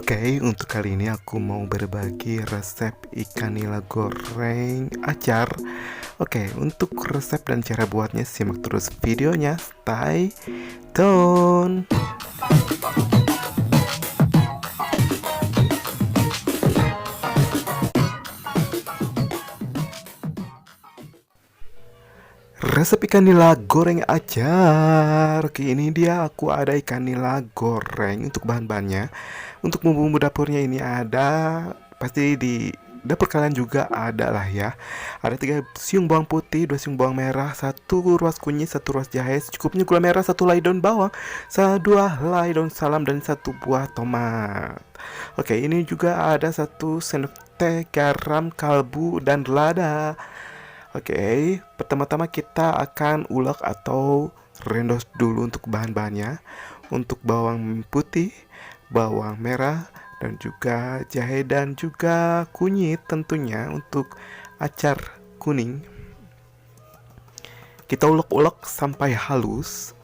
Oke, untuk kali ini aku mau berbagi resep ikan nila goreng acar. Oke, untuk resep dan cara buatnya simak terus videonya. Stay tune. Resep ikan nila goreng acar. Oke, ini dia aku ada ikan nila goreng. Untuk bahan-bahannya, untuk bumbu-bumbu dapurnya ini ada, pasti di dapur kalian juga ada lah ya. Ada 3 siung bawang putih, 2 siung bawang merah, 1 ruas kunyit, 1 ruas jahe, secukupnya gula merah, 1 helai daun bawang, 2 helai daun salam, dan 1 buah tomat. Oke, ini juga ada 1 sendok teh garam, kalbu, dan lada. Oke, pertama-tama kita akan ulek atau rendos dulu untuk bahan-bahannya. Untuk bawang putih, bawang merah, dan juga jahe dan juga kunyit tentunya untuk acar kuning. Kita ulek-ulek sampai halus.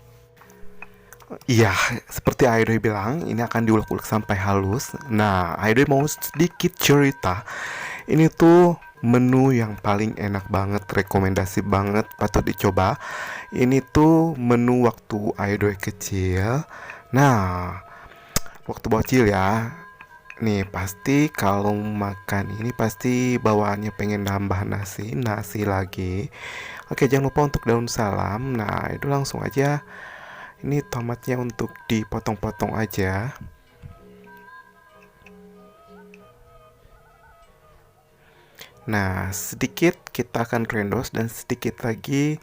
Iya, seperti Aidoy bilang, ini akan diulek-ulek sampai halus. Nah, Aidoy mau sedikit cerita. Ini tuh menu yang paling enak banget, rekomendasi banget, patut dicoba. Ini tuh menu waktu Aidoy kecil. Nah, waktu bocil ya. Nih, pasti kalau makan ini pasti bawaannya pengen nambah nasi, nasi lagi. Oke, jangan lupa untuk daun salam. Nah, itu langsung aja. Ini tomatnya untuk dipotong-potong aja. Nah, sedikit kita akan rendos dan sedikit lagi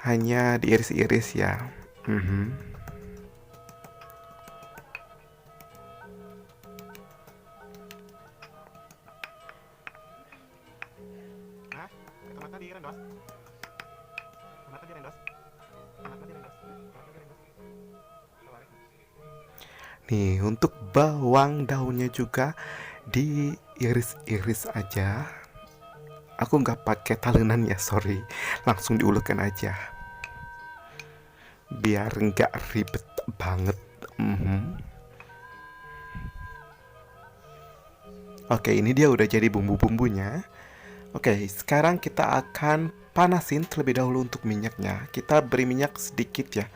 hanya diiris-iris ya. Nah, tomatnya direndos. Tomatnya direndos. Tomatnya direndos. Tomatnya direndos. Nih, untuk bawang daunnya juga diiris-iris aja. Aku nggak pakai talenan ya, sorry. Langsung diulekkan aja. Biar nggak ribet banget. Oke, ini dia udah jadi bumbu-bumbunya. Oke, sekarang kita akan panasin terlebih dahulu untuk minyaknya. Kita beri minyak sedikit ya.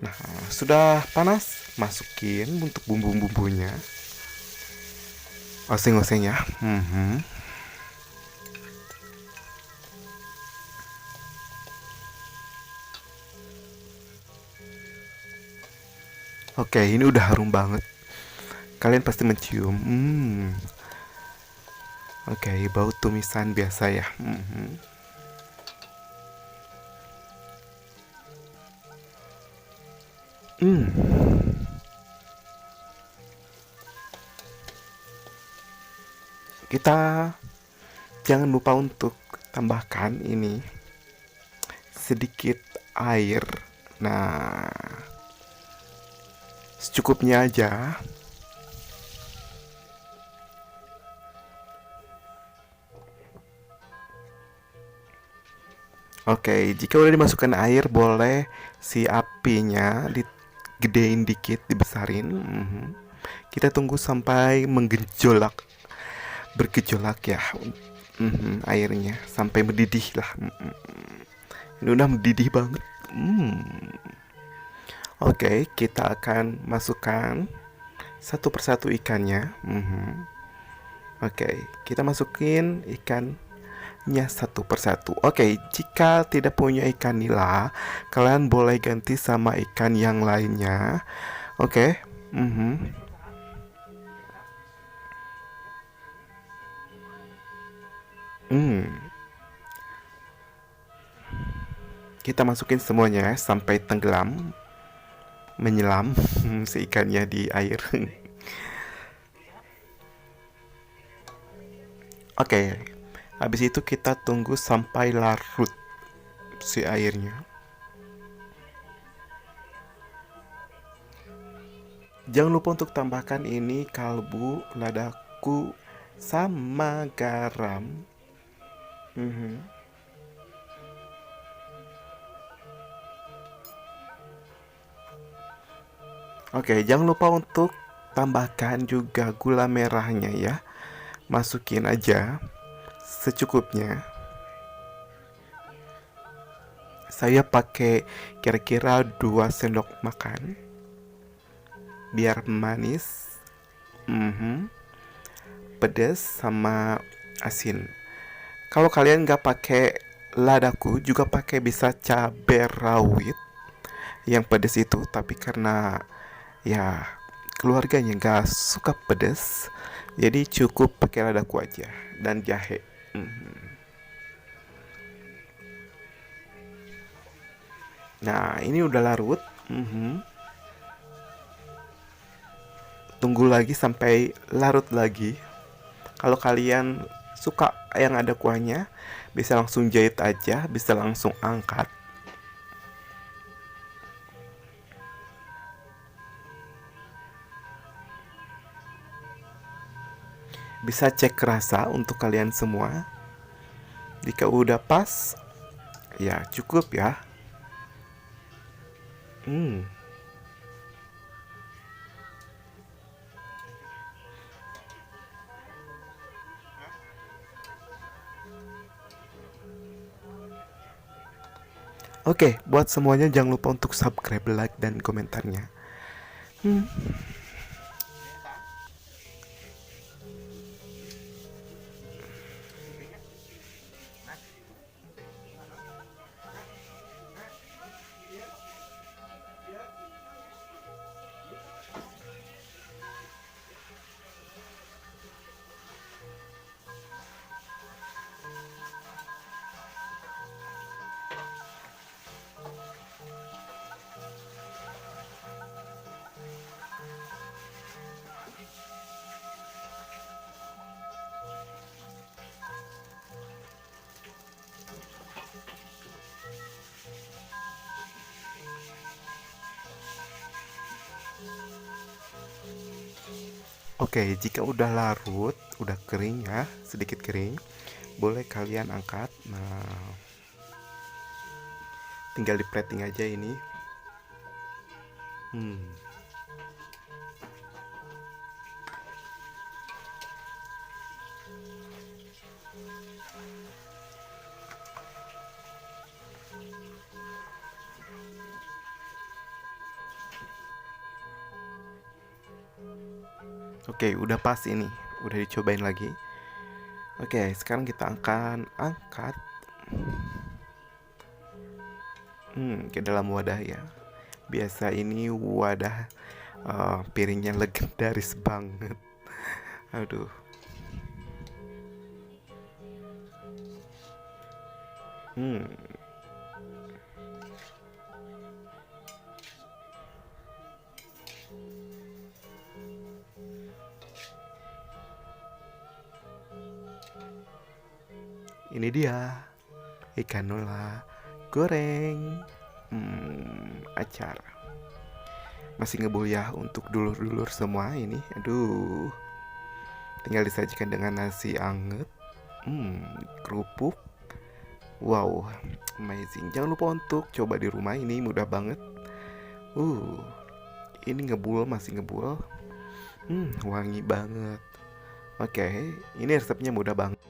Nah, sudah panas, masukin untuk bumbu-bumbunya. Oseng-oseng ya. Oke, ini udah harum banget. Kalian pasti mencium. Oke, bau tumisan biasa ya. Kita jangan lupa untuk tambahkan ini sedikit air. Nah, secukupnya aja. Oke, jika udah dimasukkan air, boleh si apinya digedein dikit, dibesarin. Kita tunggu sampai menggejolak, bergejolak ya. Airnya sampai mendidih lah. Ini udah mendidih banget. Oke, kita akan masukkan satu persatu ikannya. Oke, kita masukin ikannya satu persatu. Oke, jika tidak punya ikan nila, kalian boleh ganti sama ikan yang lainnya. Oke. Kita masukin semuanya sampai tenggelam, menyelam si ikannya di air. Oke, habis itu kita tunggu sampai larut si airnya. Jangan lupa untuk tambahkan ini kalbu, ladaku, sama garam. Oke, jangan lupa untuk tambahkan juga gula merahnya ya. Masukin aja secukupnya. Saya pakai kira-kira 2 sendok makan biar manis, pedas sama asin. Kalau kalian nggak pakai ladaku, juga pakai bisa cabai rawit yang pedas itu. Tapi karena ya keluarganya nggak suka pedas, jadi cukup pakai ladaku aja dan jahe. Nah, ini udah larut. Tunggu lagi sampai larut lagi. Kalau kalian suka yang ada kuahnya, bisa langsung jahit aja, bisa langsung angkat. Bisa cek rasa untuk kalian semua. Jika udah pas, ya cukup ya. Oke, buat semuanya jangan lupa untuk subscribe, like, dan komentarnya. Oke, jika udah larut, udah kering ya, sedikit kering, boleh kalian angkat. Nah, tinggal di plating aja ini. Oke, udah pas ini. Udah dicobain lagi. Oke, sekarang kita akan angkat ke dalam wadah ya. Biasa ini wadah piringnya legendaris banget. Aduh. Ini dia ikan nila goreng acar. Masih ngebul ya untuk dulur-dulur semua ini. Aduh. Tinggal disajikan dengan nasi anget, kerupuk. Wow, amazing. Jangan lupa untuk coba di rumah, ini mudah banget. Ini ngebul, masih ngebul. Wangi banget. Oke, ini resepnya mudah banget.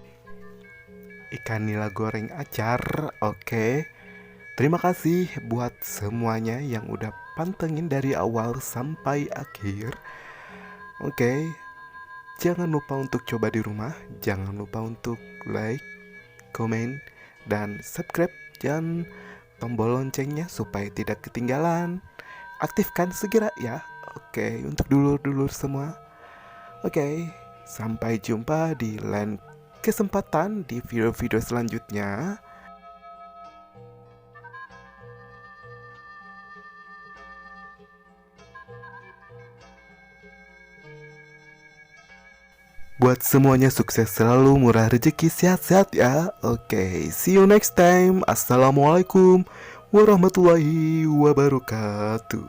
Ikan nila goreng acar. Oke. Terima kasih buat semuanya yang udah pantengin dari awal sampai akhir. Oke. Jangan lupa untuk coba di rumah. Jangan lupa untuk like, komen, dan subscribe. Dan tombol loncengnya supaya tidak ketinggalan. Aktifkan segera ya. Oke, untuk dulur-dulur semua. Oke, sampai jumpa di lain kesempatan di video-video selanjutnya. Buat semuanya sukses selalu, murah rezeki, sehat-sehat ya. Oke, see you next time. Assalamualaikum warahmatullahi wabarakatuh.